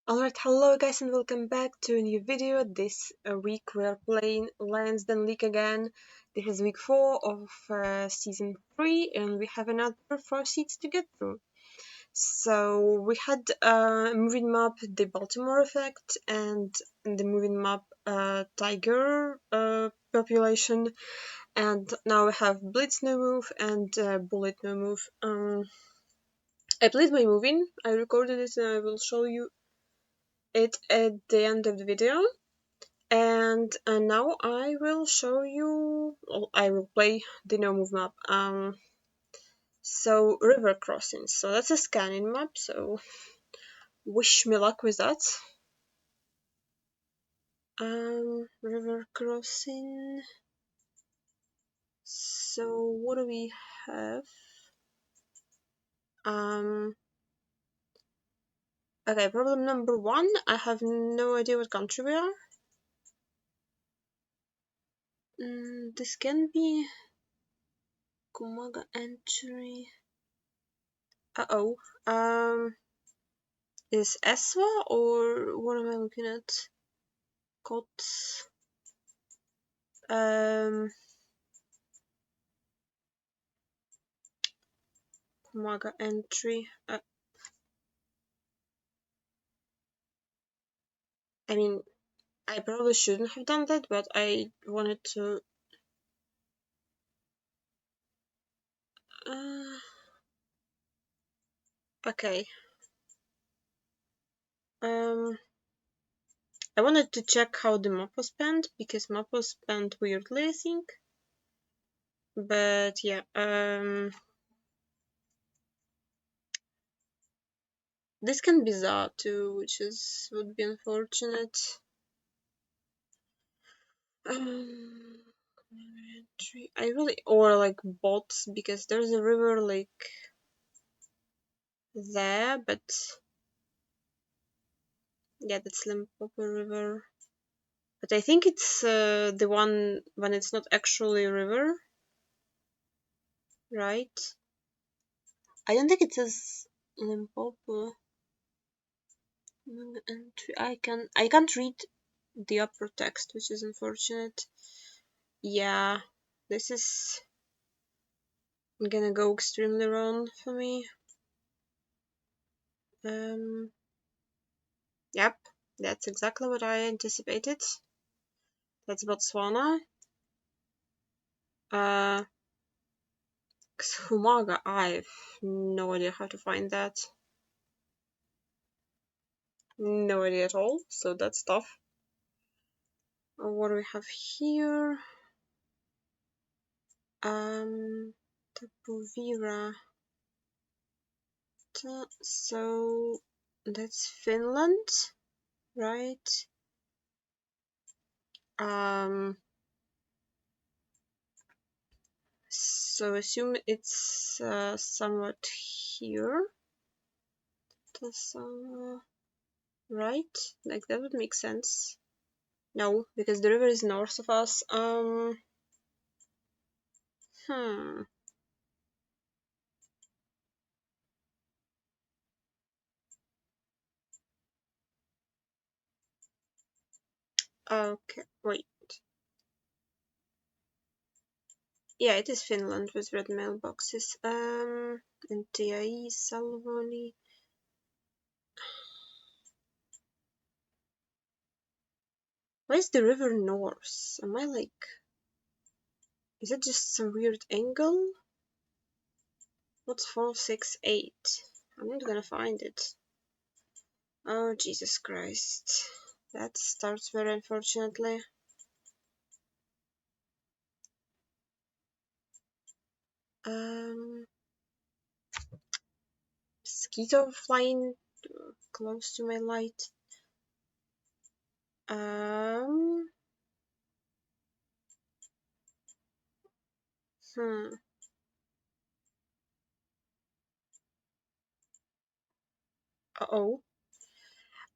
Alright, hello guys and welcome back to a new video. This week we are playing Lyons Den League again. This is week 4 of season 3 and we have another 4 seats to get through. So we had moving map the Baltimore effect and the moving map tiger population, and now we have blitz no move and bullet no move. I played by moving, I recorded it and I will show you it at the end of the video. And now I will show you, well, I will play the no move map. So river crossings, so that's a scanning map, so wish me luck with that. River crossing, so what do we have? Okay, problem number 1, I have no idea what country we are. This can be Kumaga entry. Is Eswa or what am I looking at? Cots. Kumaga entry. I mean, I probably shouldn't have done that, but I wanted to. Okay. I wanted to check how the map was spent because map was spent weirdly, I think. But yeah, this can be Za too, which would be unfortunate. I really, or like bots, because there's a river like there, but yeah, that's Limpopo River. But I think it's the one when it's not actually a river, right? I don't think it says Limpopo. I can't read the upper text, which is unfortunate. Yeah, this is gonna go extremely wrong for me. Yep, that's exactly what I anticipated. That's Botswana. Xumaga, I have no idea how to find that. No idea at all, so that's tough. What do we have here? Tapovira. So that's Finland, right? So assume it's somewhat here. Right? Like that would make sense. No, because the river is north of us. Okay, wait. Yeah, it is Finland with red mailboxes. And TIE, Salvoni. Why is the river north? Am I like... Is it just some weird angle? What's 468? I'm not gonna find it. Oh, Jesus Christ. That starts very unfortunately. Mosquito flying close to my light. Uh-oh.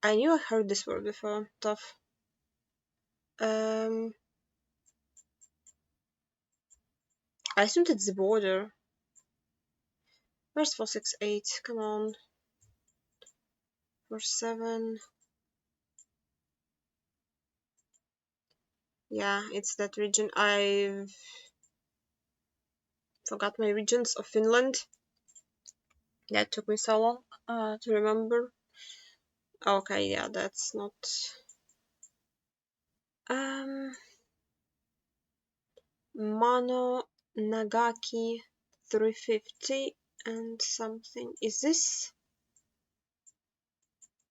I knew I heard this word before. Tough. I assumed it's the border. Where's 468? Come on. 47. Yeah, it's that region. I forgot my regions of Finland. That took me so long to remember. Okay, yeah, that's not. Um, Mono Nagaki 350 and something. Is this?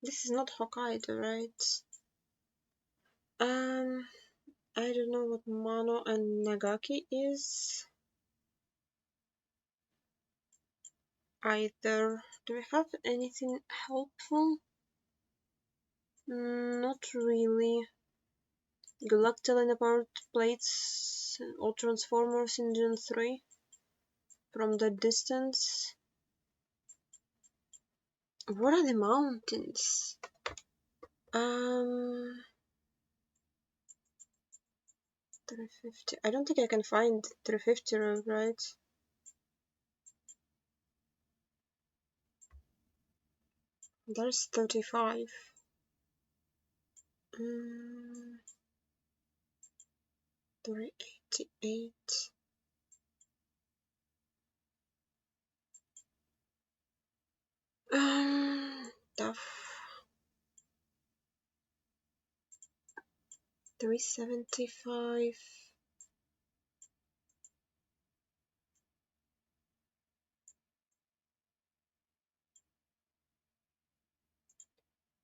This is not Hokkaido, right? I don't know what Mono and Nagaki is either. Do we have anything helpful? Not really. Galactal apart plates or transformers in Gen 3 from the distance. What are the mountains? 350. I don't think I can find 350 road, right? There's 35. 388. Tough. 375.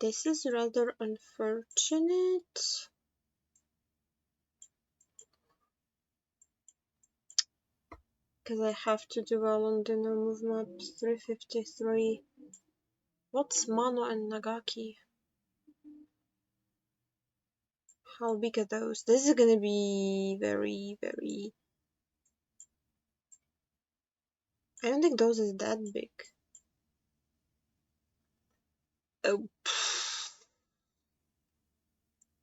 This is rather unfortunate. Because I have to do well on the no move map. 353. What's Mono and Nagaki? How big are those? This is gonna be very, very... I don't think those is that big. Oh.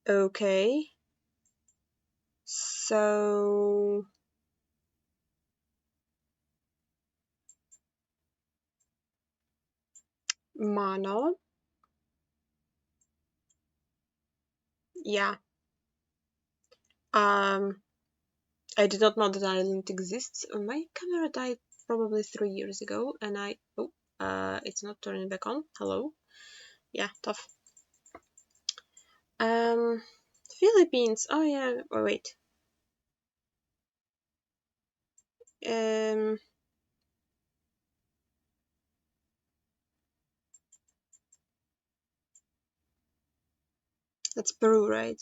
Okay. So... Mono. Yeah. I did not know that island exists. My camera died probably 3 years ago, and it's not turning back on. Hello. Yeah, tough. Philippines. Oh yeah. Oh wait. That's Peru, right?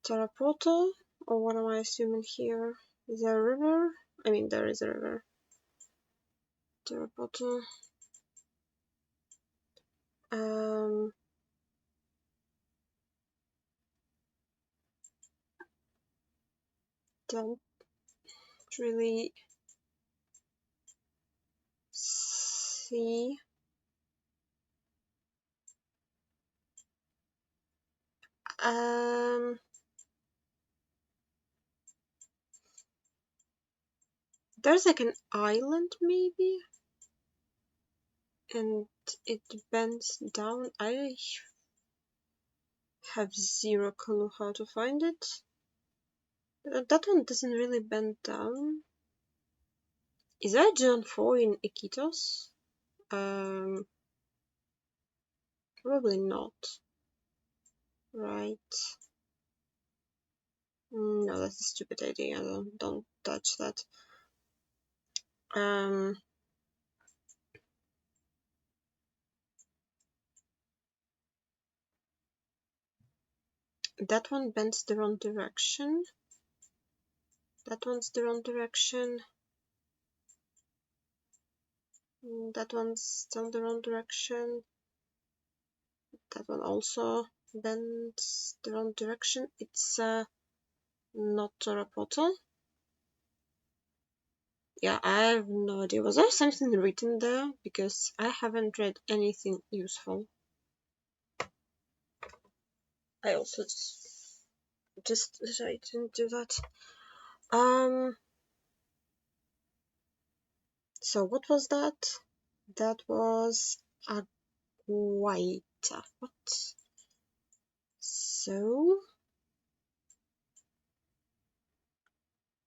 Tarapoto, or what am I assuming here? Is there a river? I mean, there is a river. Tarapoto. Don't really see. There's like an island maybe, and it bends down. I have zero clue how to find it. That one doesn't really bend down. Is that John 4 in Iquitos? Probably not. Right. No, that's a stupid idea. Don't touch that. That one bends the wrong direction. That one's the wrong direction. That one's still the wrong direction. That one also bends the wrong direction. It's not Tarapoto. Yeah, I have no idea. Was there something written there? Because I haven't read anything useful. I also just decided to do that. So what was that? That was white. What? So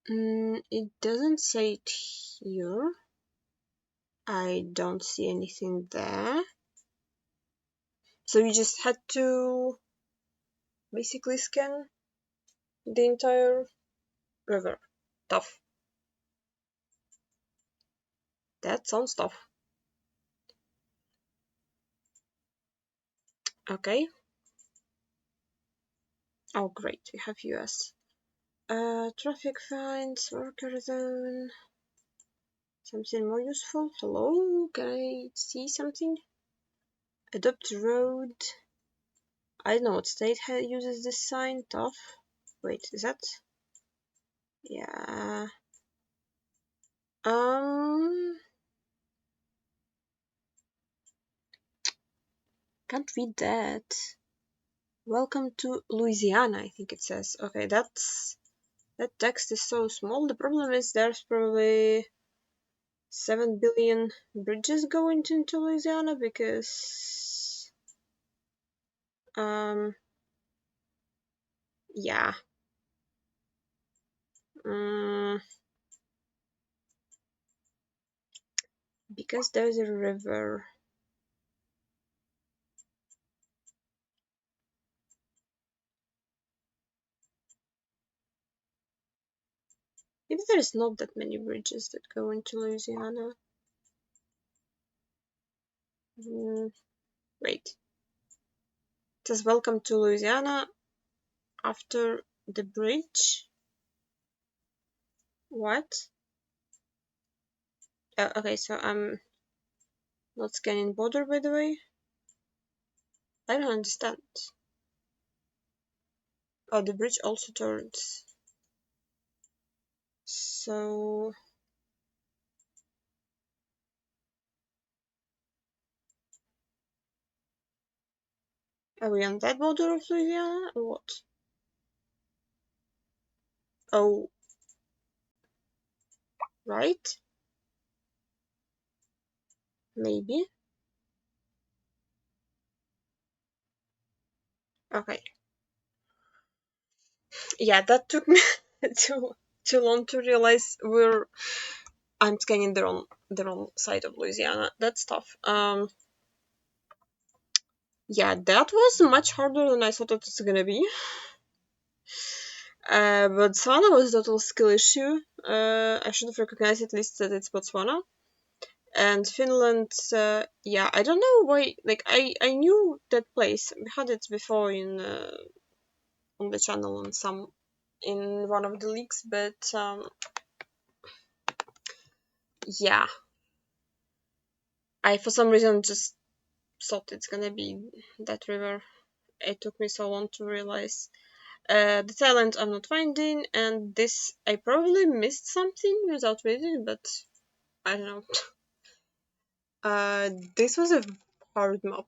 it doesn't say it here. I don't see anything there. So you just had to basically scan the entire river. Tough. That sounds tough. Okay. Oh, great. We have US. Traffic fines, worker zone. Something more useful. Hello? Can I see something? Adopt road. I don't know what state uses this sign. Tough. Wait, is that? Yeah. Can't read that. Welcome to Louisiana, I think it says. Okay, that text is so small. The problem is there's probably 7 billion bridges going into Louisiana because yeah. Because there's a river. Maybe there's not that many bridges that go into Louisiana. Wait. It says welcome to Louisiana after the bridge. What? Okay, so I'm not scanning border, by the way. I don't understand. Oh, the bridge also turns. So are we on that border of Louisiana or what? Oh, right? Maybe. Okay. Yeah, that took me too long to realize I'm scanning the wrong side of Louisiana. That's tough. Yeah, that was much harder than I thought it was gonna be. But Botswana was a total skill issue. I should have recognized at least that it's Botswana. And Finland, yeah, I don't know why. Like, I knew that place. We had it before on the channel in one of the leagues, but yeah, I for some reason just thought it's gonna be that river. It took me so long to realize. The talent I'm not finding, and this I probably missed something without reading, but I don't know. This was a hard map.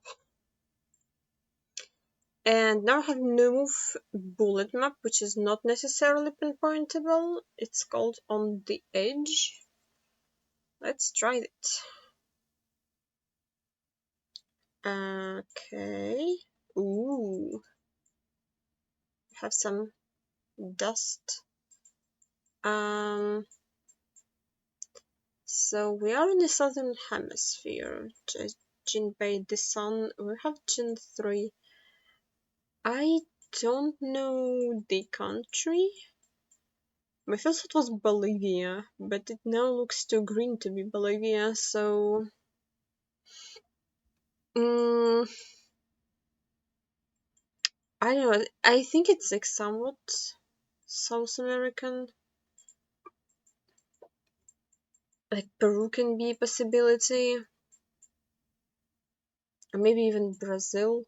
And now I have no bullet map, which is not necessarily pinpointable. It's called On the Edge. Let's try it. Okay. Ooh. Have some dust. So we are in the southern hemisphere. Judging by the sun, we have June 3. I don't know the country. My first thought was Bolivia, but it now looks too green to be Bolivia, so I don't know. I think it's like somewhat South American. Like Peru can be a possibility, or maybe even Brazil.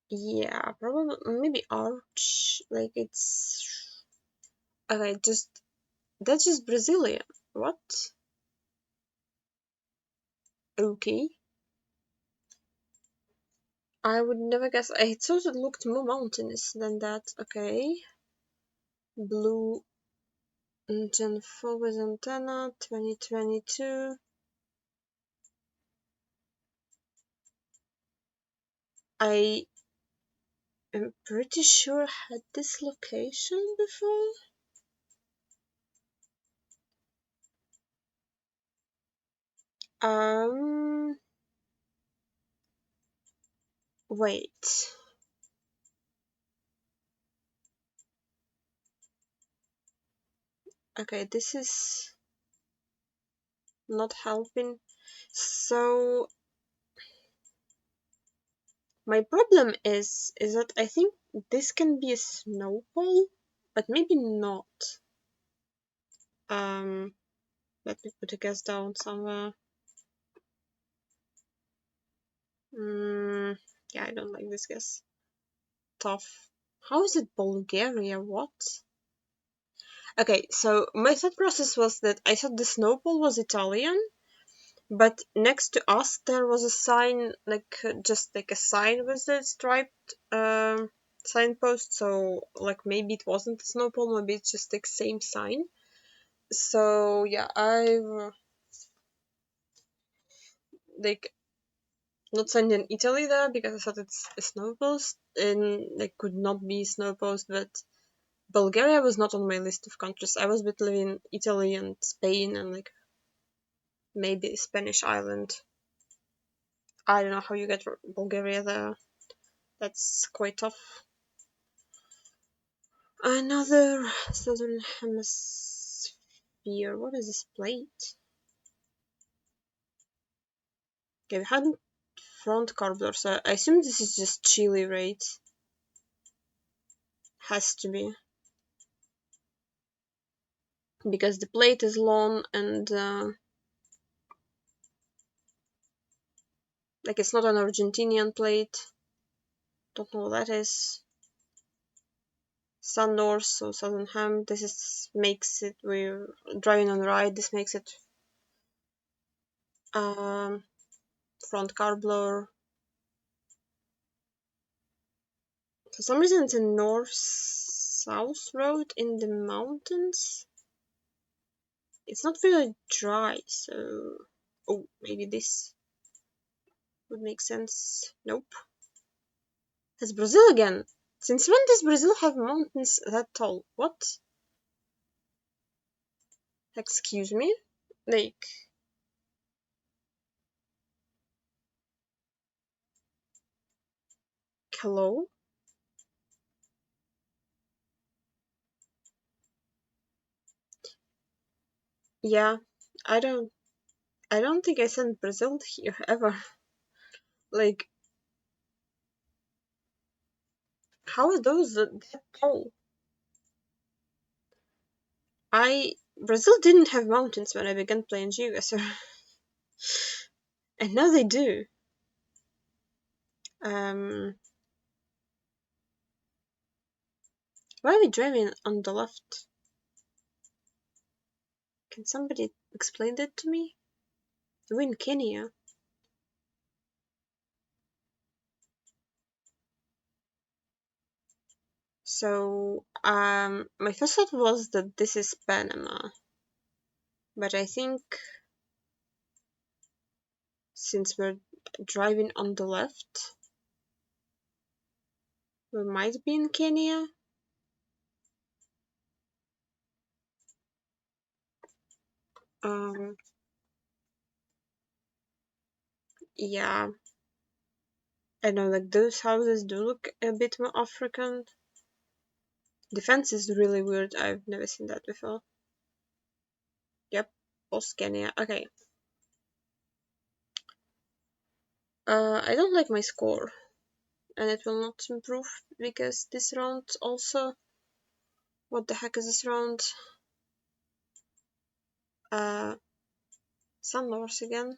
Yeah, probably maybe Arch. Like it's okay. That's just Brasilia. What? Okay. I would never guess. I thought it looked more mountainous than that. Okay. Blue Gen 4 with antenna, 2022. I am pretty sure I had this location before. Wait. Okay, this is not helping. So my problem is that I think this can be a snowball, but maybe not. Let me put a guess down somewhere. Yeah, I don't like this guess. Tough. How is it Bulgaria? What? Okay, so my thought process was that I thought the snowball was Italian, but next to us there was a sign, like just like a sign with a striped signpost. So like maybe it wasn't a snowball, maybe it's just like same sign. So yeah, I've like not signed in Italy there because I thought it's a snowpost and like could not be snowpost, but Bulgaria was not on my list of countries. I was between Italy and Spain and like maybe Spanish island. I don't know how you get Bulgaria there. That's quite tough. Another southern hemisphere. What is this plate? Okay, we had front cardboard, so I assume this is just Chile, right? Has to be. Because the plate is long and like it's not an Argentinian plate. Don't know what that is. Sun North, so Southern Ham. This is makes it, we're driving on the right. This makes it front car blower. For some reason it's a north-south road in the mountains. It's not really dry, so oh, maybe this would make sense. Nope. It's Brazil again. Since when does Brazil have mountains that tall? What? Excuse me? Like, hello? Yeah, I don't I don't think I sent Brazil here ever. Like, how are those that tall? Brazil didn't have mountains when I began playing Geoguessr. And now they do. Um why are we driving on the left? Can somebody explain that to me? We're in Kenya. So my first thought was that this is Panama. But I think since we're driving on the left, we might be in Kenya. Yeah, I know, like those houses do look a bit more African. The fence is really weird. I've never seen that before. Yep, post Kenya. Okay. I don't like my score, and it will not improve because this round also. What the heck is this round? Sun North again.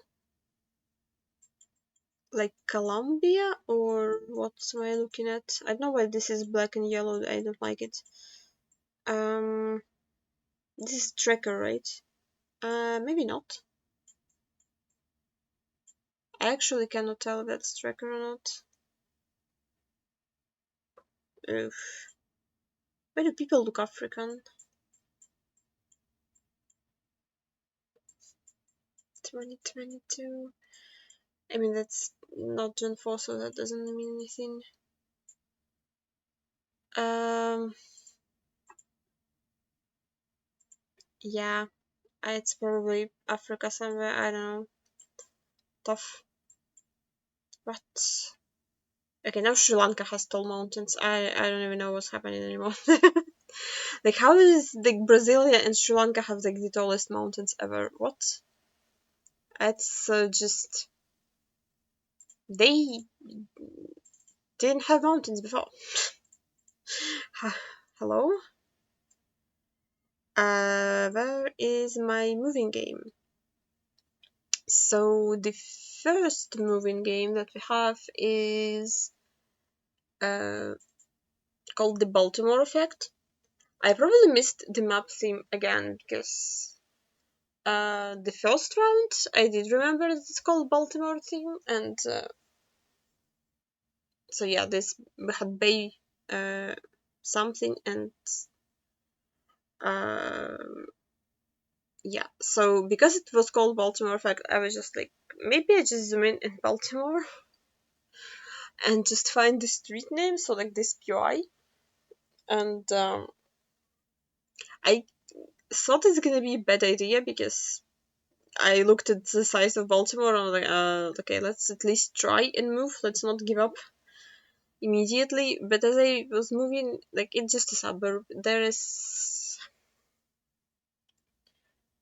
Like Colombia, or what am I looking at? I don't know why this is black and yellow. I don't like it. This is tracker, right? Maybe not. I actually cannot tell if that's tracker or not. Oof. Why do people look African? 2022. I mean, that's not Gen 4, so that doesn't mean anything. Yeah, it's probably Africa somewhere, I don't know. Tough. But okay, now Sri Lanka has tall mountains. I don't even know what's happening anymore. Like, how is like Brasilia and Sri Lanka have like the tallest mountains ever? What? It's just they didn't have mountains before. Hello? Where is my moving game? So the first moving game that we have is called the Baltimore Effect. I probably missed the map theme again because the first round I did remember that it's called Baltimore theme, and so yeah, this had Bay something, and uh, yeah, so because it was called Baltimore Effect, I was just like, maybe I just zoom in Baltimore and just find the street name, so like this POI, and I thought it's gonna be a bad idea because I looked at the size of Baltimore and I was like, okay, let's at least try and move. Let's not give up immediately. But as I was moving, like, it's just a suburb. There is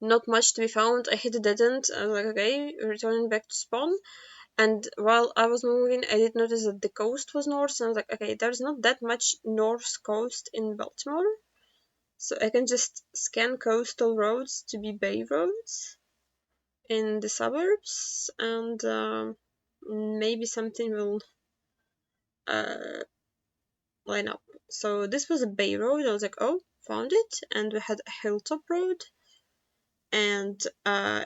not much to be found. I hit a dead end. I was like, okay, returning back to spawn. And while I was moving, I did notice that the coast was north. And I was like, okay, there's not that much north coast in Baltimore. So I can just scan coastal roads to be bay roads in the suburbs, and maybe something will line up. So this was a bay road. I was like, oh, found it. And we had a hilltop road, and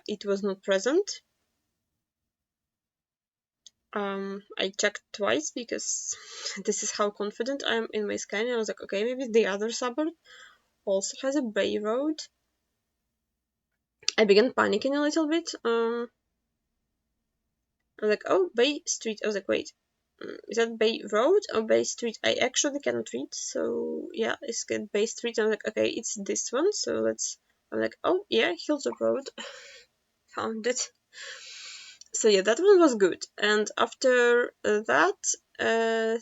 it was not present. I checked twice because this is how confident I am in my scanning. I was like, okay, maybe the other suburb also has a bay road. I began panicking a little bit. I was like, oh, Bay Street. I was like, wait, is that Bay Road or Bay Street? I actually cannot read, so yeah, it's get Bay Street. I'm like, okay, it's this one, so let's. I'm like, oh yeah, Hilltop Road. Found it. So yeah, that one was good. And after that,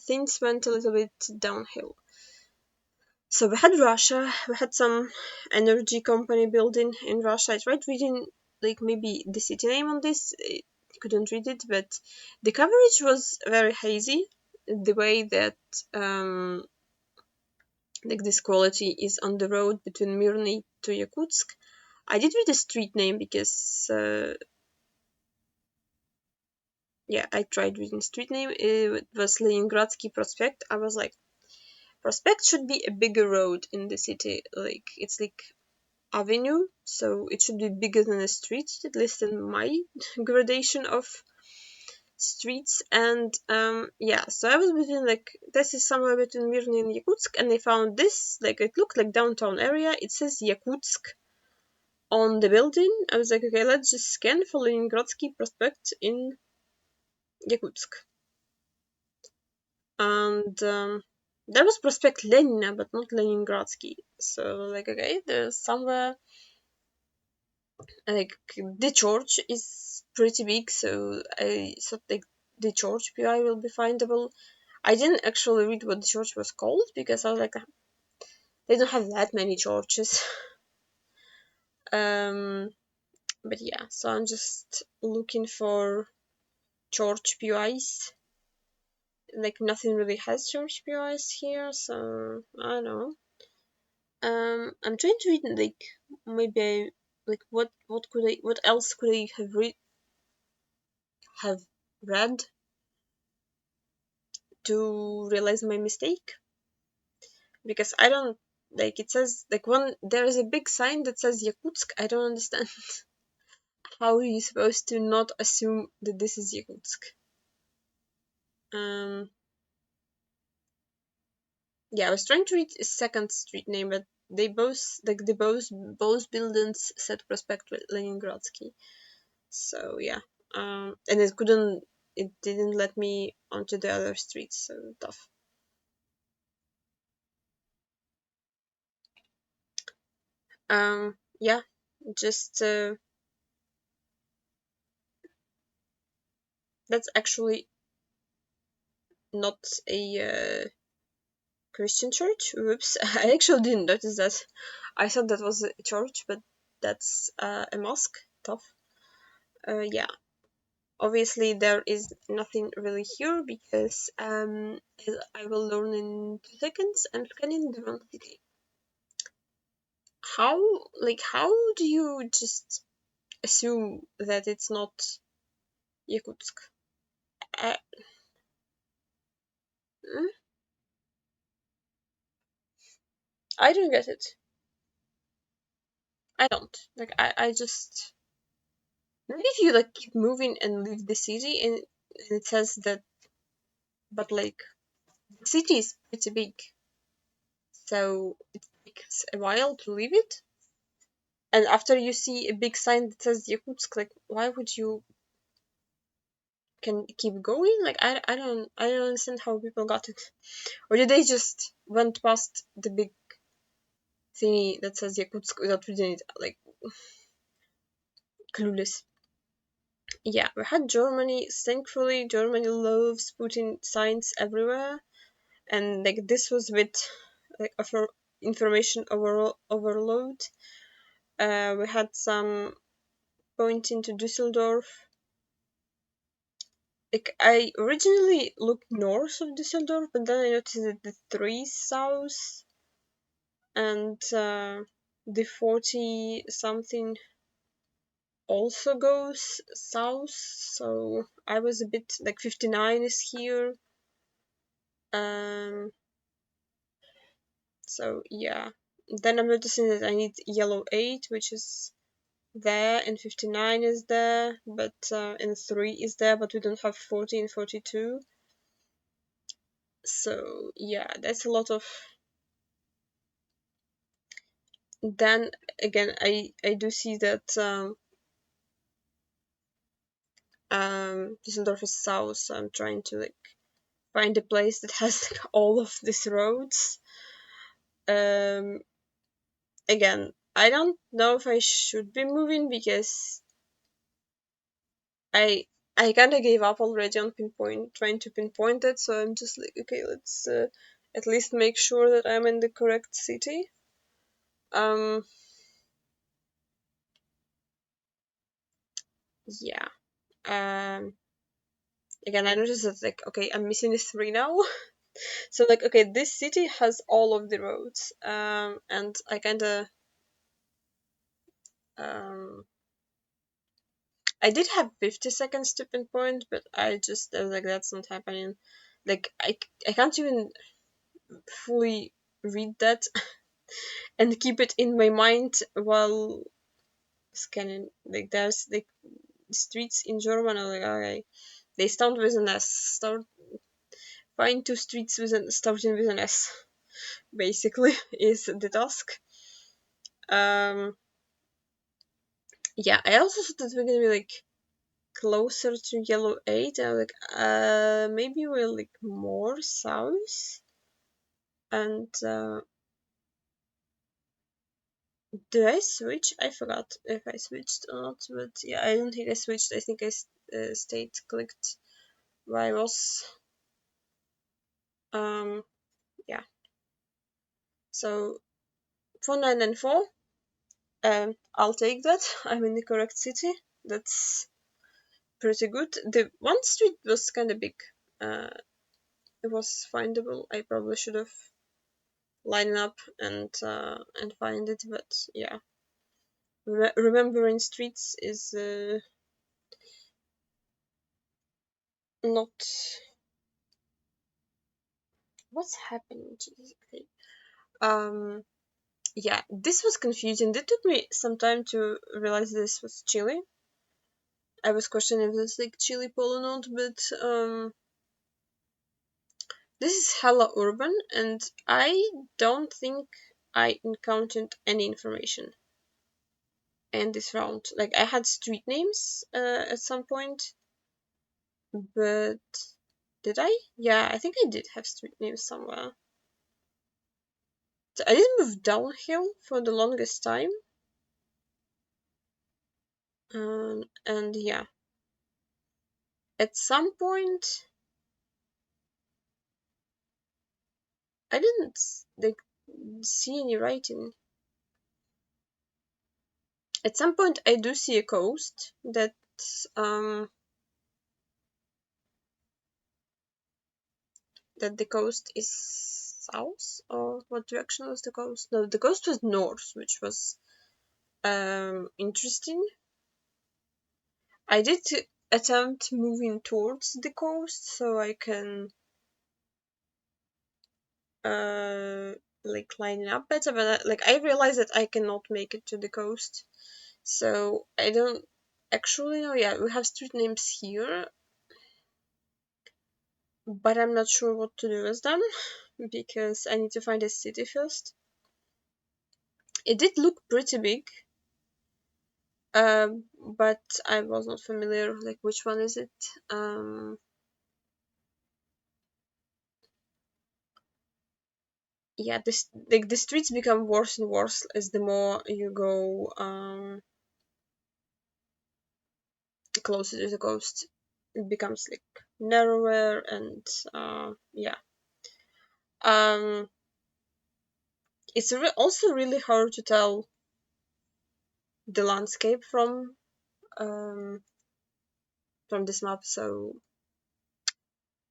things went a little bit downhill. So we had Russia, we had some energy company building in Russia. I tried reading like maybe the city name on this. I couldn't read it, but the coverage was very hazy. The way that like this quality is on the road between Mirny to Yakutsk. I did read the street name because yeah, I tried reading street name. It was Leningradsky Prospect. I was like, Prospect should be a bigger road in the city. Like it's like avenue, so it should be bigger than a street, at least in my gradation of streets. And yeah, so I was between like, this is somewhere between Mirny and Yakutsk, and I found this, like, it looked like downtown area. It says Yakutsk on the building. I was like, okay, let's just scan for Leningradsky Prospect in Yakutsk. And there was Prospect Lenina, but not Leningradsky. So like, okay, there's somewhere, like, the church is pretty big, so I thought like the church PI will be findable. I didn't actually read what the church was called because I was like, they don't have that many churches. But yeah, so I'm just looking for church PIs. Like nothing really has church PIs here, so I don't know. I'm trying to read like maybe like what else could I have read to realize my mistake, because I don't, like, it says like one, there is a big sign that says Yakutsk. I don't understand how are you supposed to not assume that this is Yakutsk. Yeah, I was trying to read a second street name, but they both, like, both buildings said Prospect Leningradsky. So yeah, and it didn't let me onto the other streets, so tough. Yeah, just that's actually not a Christian church. Whoops, I actually didn't notice that. I thought that was a church, but that's a mosque. Tough. Yeah, obviously there is nothing really here because I will learn in 2 seconds and scan in the wrong city. How do you just assume that it's not Yakutsk? I, hmm? I don't get it. I don't. I just maybe if you like keep moving and leave the city and it says that, but like the city is pretty big, so it takes a while to leave it. And after you see a big sign that says Yakutsk, like why would you can keep going? Like I don't understand how people got it. Or did they just went past the big thingy that says Yakutsk without reading it? Like clueless. Yeah, we had Germany. Thankfully, Germany loves putting signs everywhere, and like this was with like information overload. We had some pointing to Düsseldorf. Like I originally looked north of Düsseldorf, but then I noticed that the 3 south and the 40 something also goes south. So I was a bit like 59 is here. Um, so yeah. Then I'm noticing that I need yellow 8, which is there, and 59 is there, but and 3 is there, but we don't have 40 and 42. So yeah, that's a lot of. Then again, I do see that Düsseldorf is south, so I'm trying to like find a place that has like, all of these roads. Um, Again, I don't know if I should be moving because I I kind of gave up already on trying to pinpoint it. So I'm just like, okay, let's at least make sure that I'm in the correct city. Um, yeah. Um, Again, I noticed that like, okay, I'm missing a 3 now. So like, okay, this city has all of the roads. And I kind of um I did have 50 seconds to pinpoint, but I was like, that's not happening. Like, I can't even fully read that and keep it in my mind while scanning. Like, there's like streets in German are like, okay, they start with an S. Find 2 streets starting with an S, basically, is the task. Um, yeah, I also thought that we're gonna be like closer to yellow 8. I was like, maybe we're like more south. And did I switch? I forgot if I switched or not, but yeah, I don't think I switched. I think I stayed clicked where I was. Um, yeah. So 4994. I'll take that. I'm in the correct city. That's pretty good. The one street was kind of big. It was findable. I probably should have lined up and find it, but yeah. Remembering streets is not what's happening to this game. Yeah, this was confusing. It took me some time to realize this was Chile. I was questioning if this like Chile Pole or not, but this is hella urban, and I don't think I encountered any information. end this round. Like, I had street names at some point, but did I? Yeah, I think I did have street names somewhere. So I didn't move downhill for the longest time. And yeah, at some point I didn't like see any writing. At some point I do see a coast that that the coast is south, or what direction was the coast? No, the coast was north, which was interesting. I did attempt moving towards the coast so I can like line up better, but like I realized that I cannot make it to the coast, so I don't actually know. Yeah, we have street names here, but I'm not sure what to do with them because I need to find a city first. It did look pretty big, but I was not familiar, like, which one is it? Yeah, this like the streets become worse and worse as the more you go closer to the coast. It becomes like narrower and yeah. Um, it's also really hard to tell the landscape from this map. So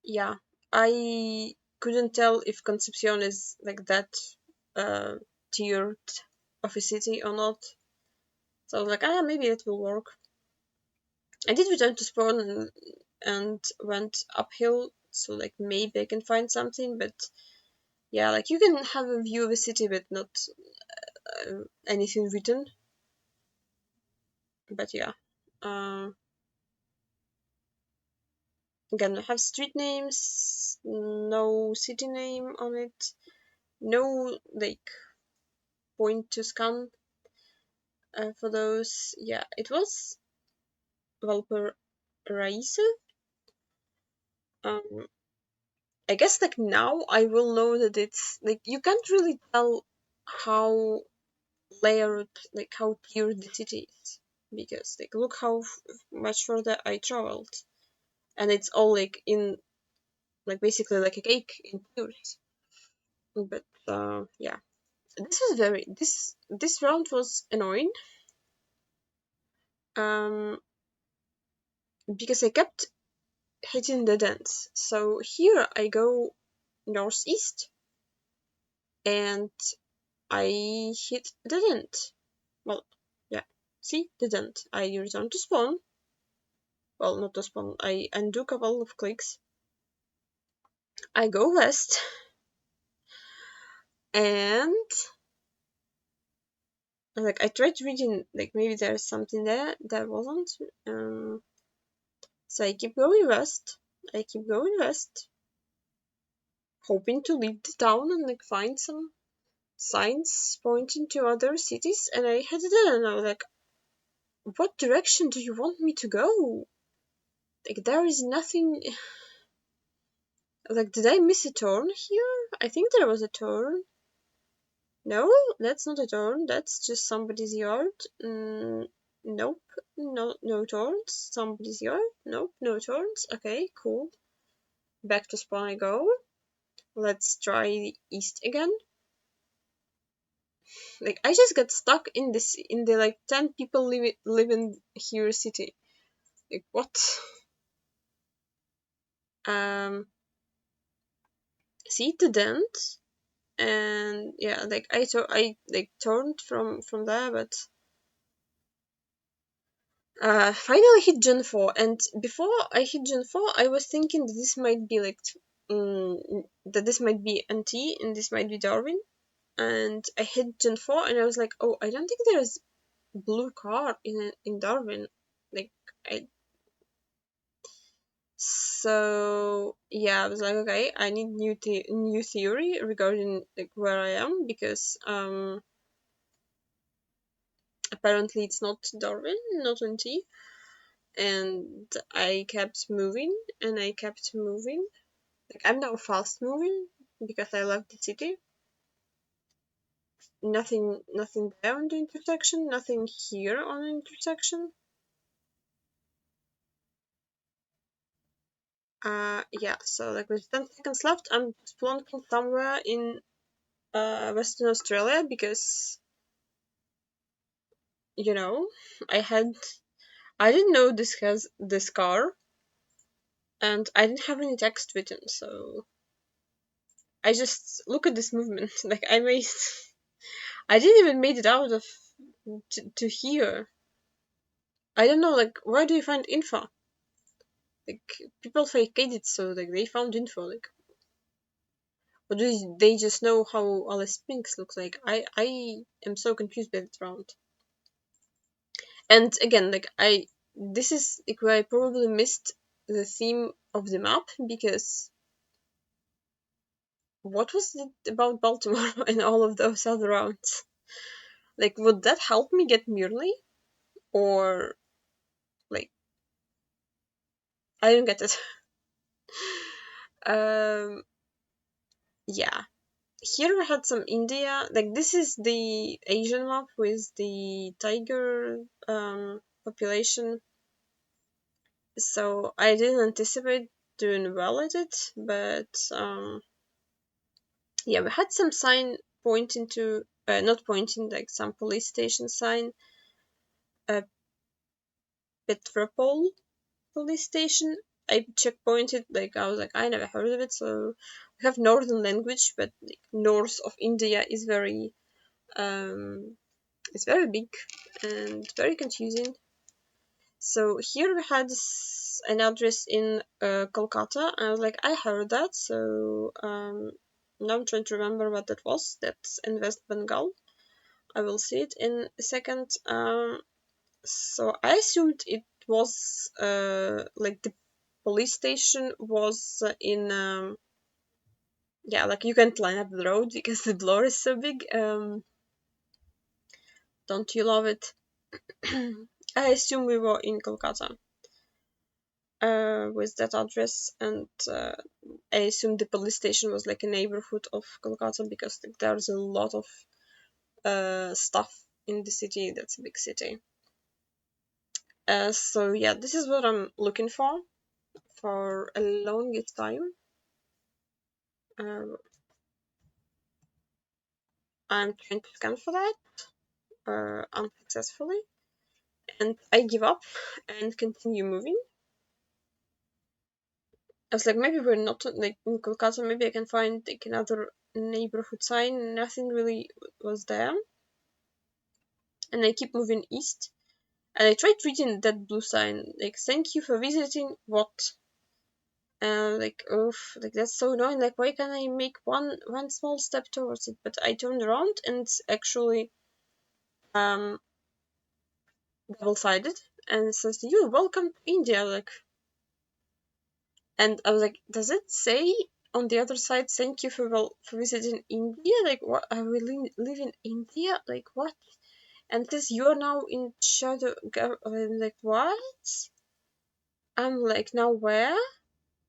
yeah, I couldn't tell if Concepcion is like that uh, tiered of a city or not. So I was like, maybe it will work. I did return to spawn and went uphill, so like maybe I can find something. But yeah, like you can have a view of a city, but not anything written. But yeah, again, I have street names, no city name on it, no like point to scan for those. Yeah, it was Valparaiso. Um, I guess like now I will know that it's like you can't really tell how layered, like how tiered the city is, because like look how much further I traveled, and it's all like in like basically like a cake in tiers. But yeah, this round was annoying um because I kept hitting the dents. So here I go northeast and I hit the dent. Well, yeah, see the dent. I return to spawn. Well, not to spawn. I undo a couple of clicks. I go west and like I tried reading like maybe there's something there wasn't. So I keep going west. I keep going west, hoping to leave the town and like find some signs pointing to other cities. And I headed in and I was like, what direction do you want me to go? Like there is nothing. Like, did I miss a turn here? I think there was a turn. No, that's not a turn. That's just somebody's yard. Nope. No turns. Somebody's yard. Nope, no turns. Okay, cool. Back to spawn I go. Let's try the east again. Like, I just got stuck in the like 10 people living here city. Like, what? Um, see the dent, and yeah, like I like turned from there, but finally hit Gen 4, and before I hit Gen 4, I was thinking that this might be like, that this might be NT and this might be Darwin, and I hit Gen 4 and I was like, oh, I don't think there's blue car in Darwin, like, I, so yeah, I was like, okay, I need new theory regarding like where I am, because apparently it's not Darwin, not on T. And I kept moving and I kept moving. Like, I'm now fast moving because I love the city. Nothing there on the intersection, nothing here on the intersection. Yeah, so like with 10 seconds left, I'm plonking somewhere in Western Australia because, you know, I had I didn't know this has this car, and I didn't have any text written, so I just look at this movement. Like, I didn't even made it out of to here. I don't know, like, where do you find info? Like, people fake it, so like they found info. Like, or do they just know how Alice Spinks looks like? I am so confused by that round. And again, like, this is like where I probably missed the theme of the map, because what was it about Baltimore and all of those other rounds? Like, would that help me get Murley? Or, like, I don't get it. Yeah. Here we had some India. Like, this is the Asian map with the tiger population. So I didn't anticipate doing well at it, but yeah, we had some sign pointing to, not pointing, like some police station sign, uh, Petropol police station. I checkpointed, like, I was like, I never heard of it. So we have northern language, but like, north of India is it's very big and very confusing. So here we had an address in Kolkata. I was like, I heard that. So now I'm trying to remember what that was. That's in West Bengal. I will see it in a second. So I assumed it was like the police station was in yeah, like you can't line up the road because the blur is so big. Don't you love it? I assume we were in Kolkata with that address, and I assume the police station was like a neighborhood of Kolkata because like, there's a lot of stuff in the city. That's a big city. So yeah, this is what I'm looking for a longest time. Uh, I'm trying to scan for that unsuccessfully, and I give up and continue moving. I was like, maybe we're not like in Kolkata. Maybe I can find like another neighborhood sign. Nothing really was there, and I keep moving east. And I tried reading that blue sign, like, thank you for visiting what? Like, oof, like, that's so annoying. Like, why can't I make one small step towards it? But I turned around and it's actually um double-sided, and it says, you're welcome to India. Like, and I was like, does it say on the other side, thank you for visiting India? Like, what, I will live in India? Like, what? And this, you're now in shadow. I'm like, what? I'm like, now where?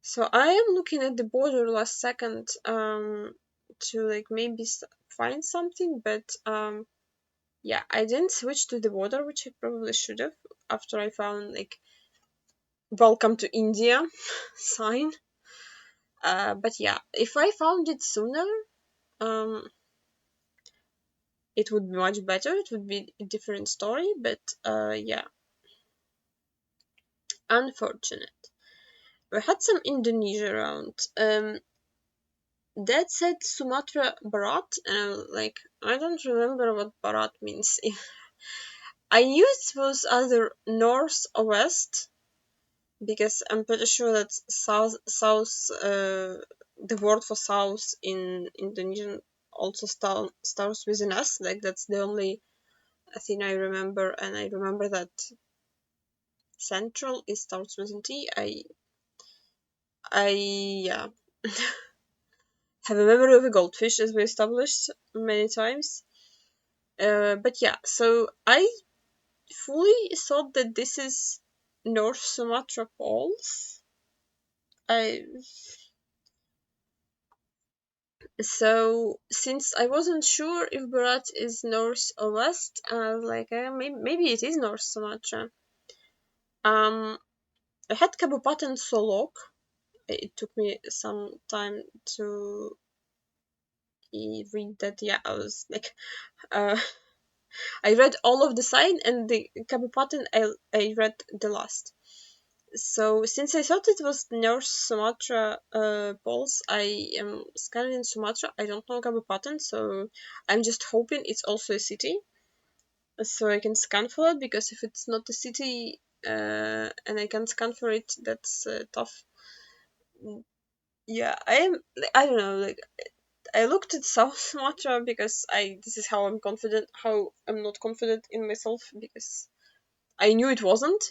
So I am looking at the border last second to like maybe find something, but yeah, I didn't switch to the border, which I probably should have after I found like welcome to India sign. But yeah, if I found it sooner, um it would be much better. It would be a different story, but yeah, unfortunate. We had some Indonesia around. That said Sumatra Barat, and like, I don't remember what Barat means. I knew it was either north or west because I'm pretty sure that south, the word for south in Indonesian also starts with an S. Like, that's the only thing I remember, and I remember that central is starts with an T. I yeah. Have a memory of a goldfish, as we established many times. But yeah, so I fully thought that this is North Sumatra Falls. So since I wasn't sure if Berat is north or west, I was like, maybe it is North Sumatra. I had Kabupaten Solok. It took me some time to read that. Yeah, I was like, uh, I read all of the sign, and the Kabupaten I read the last. So since I thought it was North Sumatra Falls, I am scanning in Sumatra. I don't know Kabupaten, so I'm just hoping it's also a city, so I can scan for it. Because if it's not a city and I can scan for it, that's tough. Yeah, I don't know. Like, I looked at South Sumatra because this is how I'm confident. How I'm not confident in myself, because I knew it wasn't,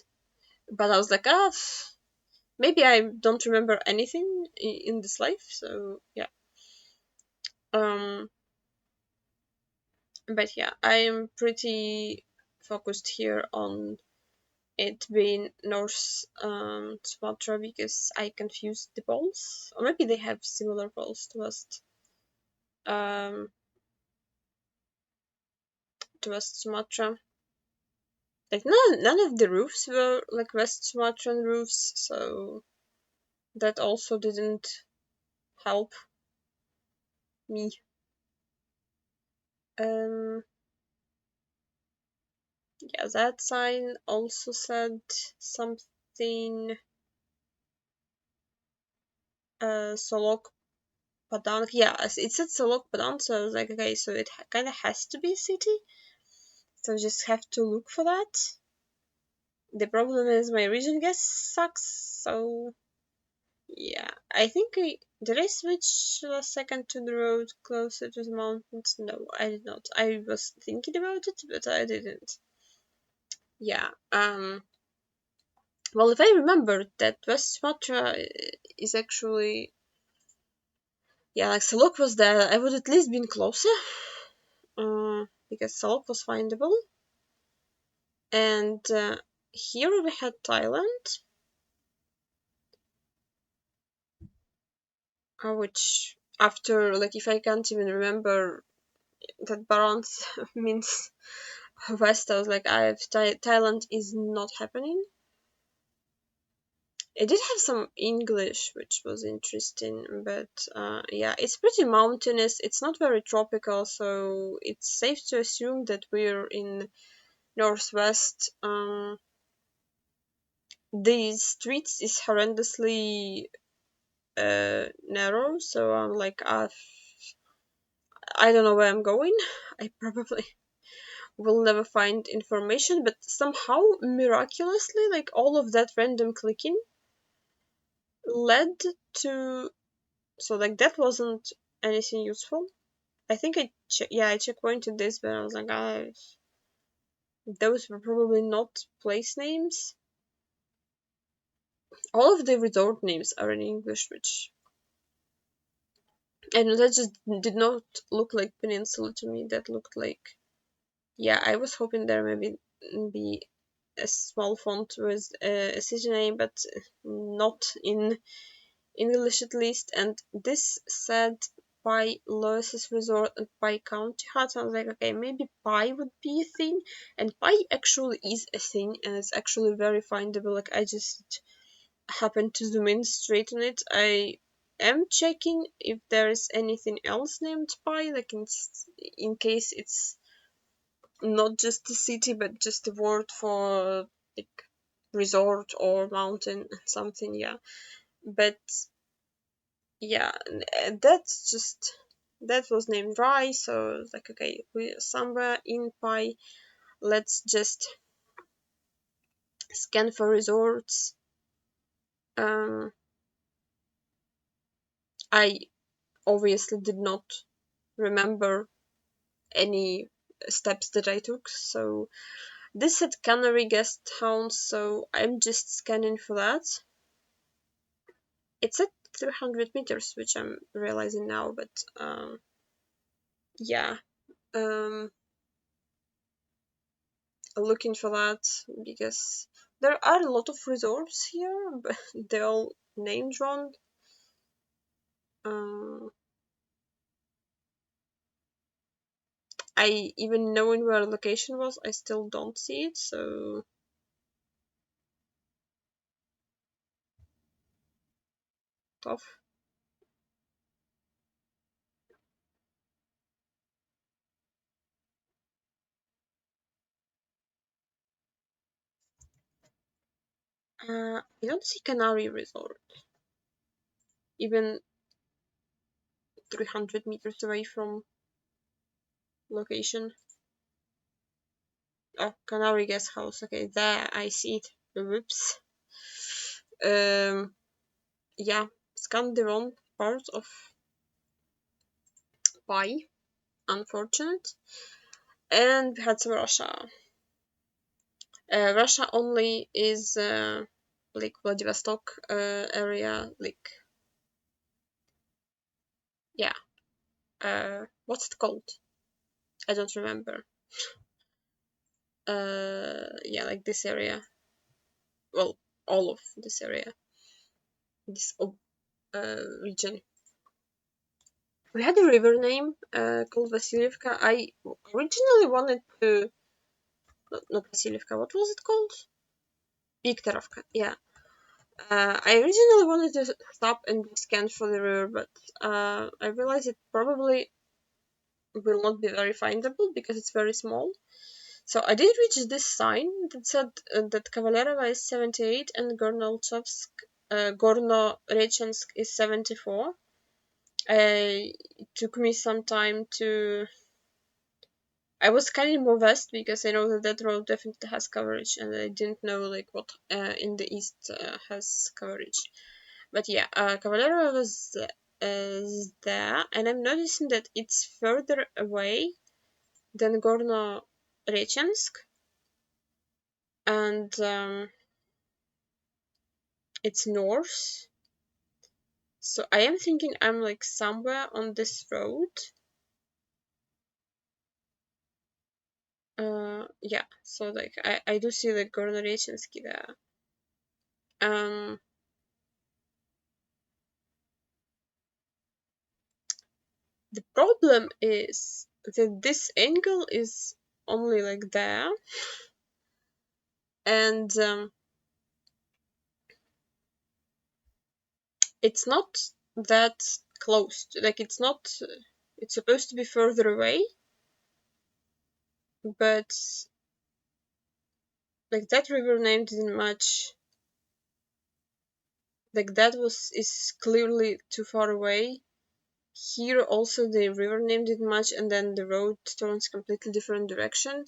but I was like, maybe I don't remember anything in this life, so yeah. Um, but yeah, I'm pretty focused here on it being North Sumatra, because I confused the poles, or maybe they have similar poles um, to West Sumatra. Like none of the roofs were like West Sumatran roofs, so that also didn't help me. Um, yeah, that sign also said something. Solok Padang. Yeah, it said Solok Padang, so I was like, okay, so it kind of has to be a city. So I just have to look for that. The problem is my region guess sucks, so yeah. I think did I switch last second to the road closer to the mountains? No, I did not. I was thinking about it, but I didn't. Yeah. Well, if I remember that West Sumatra is actually, yeah, like Salok was there, I would at least been closer. Because Salok was findable. And here we had Thailand, which after, like, if I can't even remember that Barons means West, I was like, Thailand is not happening. It did have some English, which was interesting, but yeah, it's pretty mountainous. It's not very tropical, so it's safe to assume that we're in northwest. The streets is horrendously narrow, so I'm like, I don't know where I'm going. I probably will never find information, but somehow miraculously, like, all of that random clicking led to, so like that wasn't anything useful. I think I checkpointed this, but I was like, those were probably not place names. All of the resort names are in English, which, and that just did not look like peninsula to me. That looked like, yeah, I was hoping there maybe be a small font with a city name, but not in English at least. And this said Pi Lois's Resort and Pi County Hut. I was like, okay, maybe Pi would be a thing. And Pi actually is a thing, and it's actually very findable. Like, I just happened to zoom in straight on it. I am checking if there is anything else named Pi, like in case it's not just a city, but just a word for like resort or mountain, something. Yeah, but yeah, that's just, that was named Rai, so it's like, okay, we're somewhere in Pi. Let's just scan for resorts. um I obviously did not remember any steps that I took, so this said Canary Guest House, so I'm just scanning for that. It's at 300 meters, which I'm realizing now, but yeah. Um, looking for that because there are a lot of resorts here, but they're all named wrong. I even knowing where the location was, I still don't see it, so tough. I don't see Canary Resort, even 300 meters away from location. Oh, Canary Guest House. Okay, there I see it. Whoops. Yeah, scanned the wrong part of pie. Unfortunate. And we had some Russia. Russia only is like Vladivostok area, like yeah. What's it called? I don't remember. Yeah, like this area. Well, all of this area, this region. We had a river name called Vasilievka. I originally wanted to not Vasilievka. What was it called? Viktorovka. Yeah. I originally wanted to stop and scan for the river, but I realized it probably will not be very findable because it's very small. So I did reach this sign that said that Kavalerova is 78 and Gorno-Rechensk is 74. It took me some time to. I was kind of more west because I know that that road definitely has coverage, and I didn't know like what in the east has coverage. But yeah, Cavalera was there, and I'm noticing that it's further away than Gorno-Rechensk, and it's north. So I am thinking I'm like somewhere on this road. Yeah. So like I do see like Gorno-Rechensk there. Um, the problem is that this angle is only like there, and it's not that close. Like it's not. It's supposed to be further away, but like that river name didn't match. Like that is clearly too far away. Here also the river name didn't match, and then the road turns completely different direction,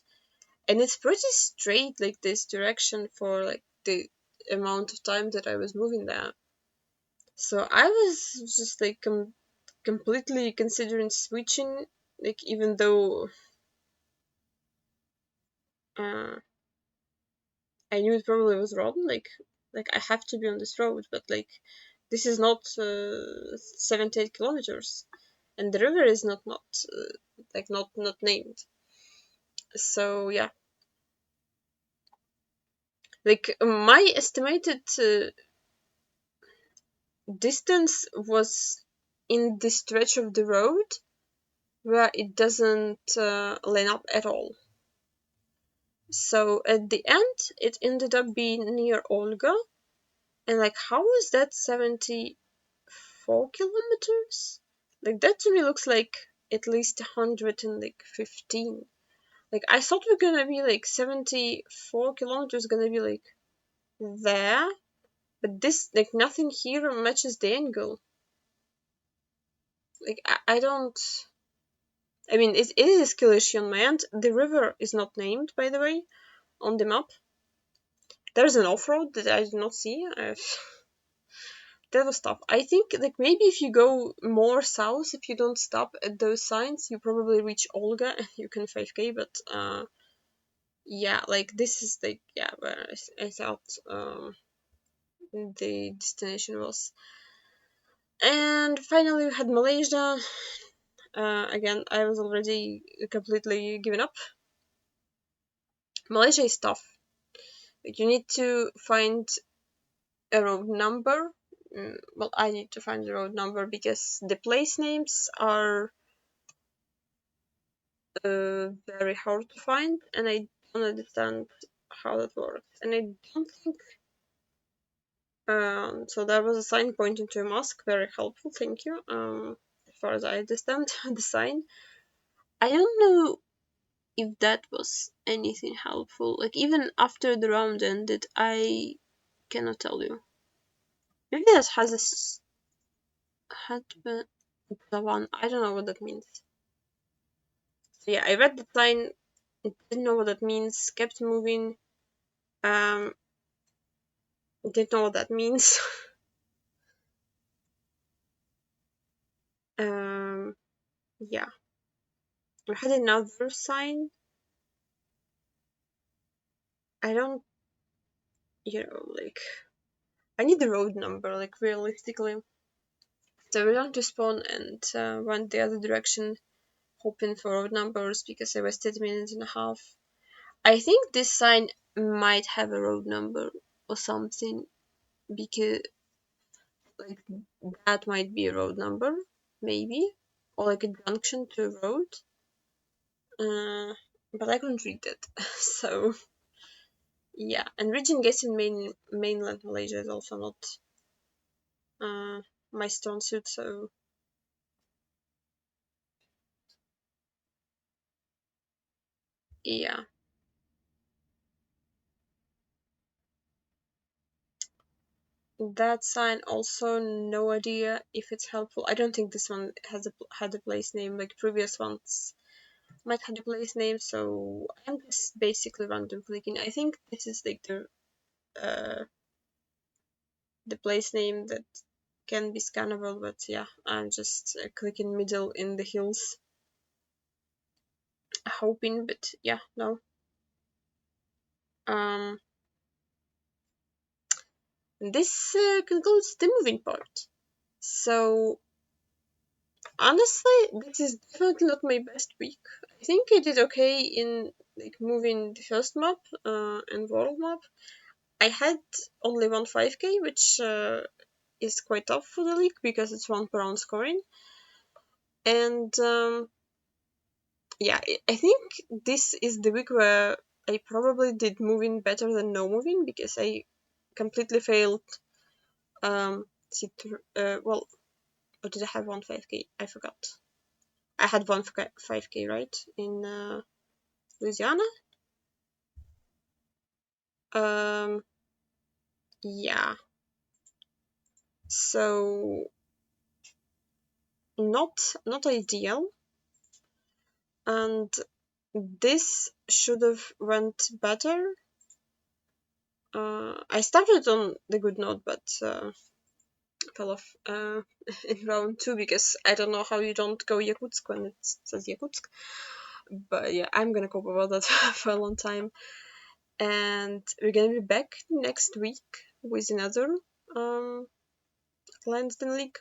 and it's pretty straight like this direction for like the amount of time that I was moving there. So I was just like completely considering switching, like even though uh, I knew it probably was wrong. Like I have to be on this road, but like this is not 78 kilometers, and the river is not like not named. So yeah, like my estimated distance was in the stretch of the road where it doesn't line up at all. So at the end, it ended up being near Olga, and like how is that 74 kilometers? Like that to me looks like at least 115. Like I thought we're gonna be like 74 kilometers gonna be like there, but this like nothing here matches the angle. Like I don't. I mean, it is a skill issue on my end. The river is not named, by the way, on the map. There's an off-road that I did not see. That was tough. I think like maybe if you go more south, if you don't stop at those signs, you probably reach Olga and you can 5k. But yeah, like this is like yeah, where I thought the destination was. And finally, we had Malaysia. Again, I was already completely given up. Malaysia is tough. Like, you need to find a road number. Well, I need to find the road number because the place names are very hard to find, and I don't understand how that works. And I don't think. So there was a sign pointing to a mosque, very helpful, thank you. As far as I understand the sign, I don't know if that was anything helpful. Like, even after the round ended, I cannot tell you. Maybe that has had been the one. I don't know what that means. So yeah, I read the sign, didn't know what that means, kept moving. Um, didn't know what that means. um, yeah, I had another sign. I don't, like, I need the road number, like, realistically. So we learned to spawn and went the other direction, hoping for road numbers because I wasted a minute and a half. I think this sign might have a road number or something, because like that might be a road number, maybe, or like a junction to a road. But I couldn't read it, so yeah. And region guess in mainland Malaysia is also not my strong suit, so yeah. That sign also no idea if it's helpful. I don't think this one had a place name, like previous ones might have a place name, so I'm just basically random clicking. I think this is like the place name that can be scannable, but yeah, I'm just clicking middle in the hills, hoping, but yeah, no. Um, this concludes the moving part. So honestly, this is definitely not my best week. I think I did okay in like moving the first map and world map. I had only one 5k, which is quite tough for the league because it's 1 per round scoring. And yeah, I think this is the week where I probably did moving better than no moving because I completely failed. Well, or did I have one 5k? I forgot. I had one 5k, right, in Louisiana. Um, yeah. So not ideal, and this should have went better. I started on the good note, but fell off in round 2 because I don't know how you don't go Yakutsk when it says Yakutsk. But yeah, I'm gonna cope about that for a long time. And we're gonna be back next week with another um, Lyons Den League.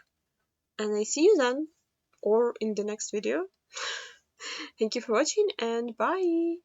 And I see you then, or in the next video. Thank you for watching, and bye!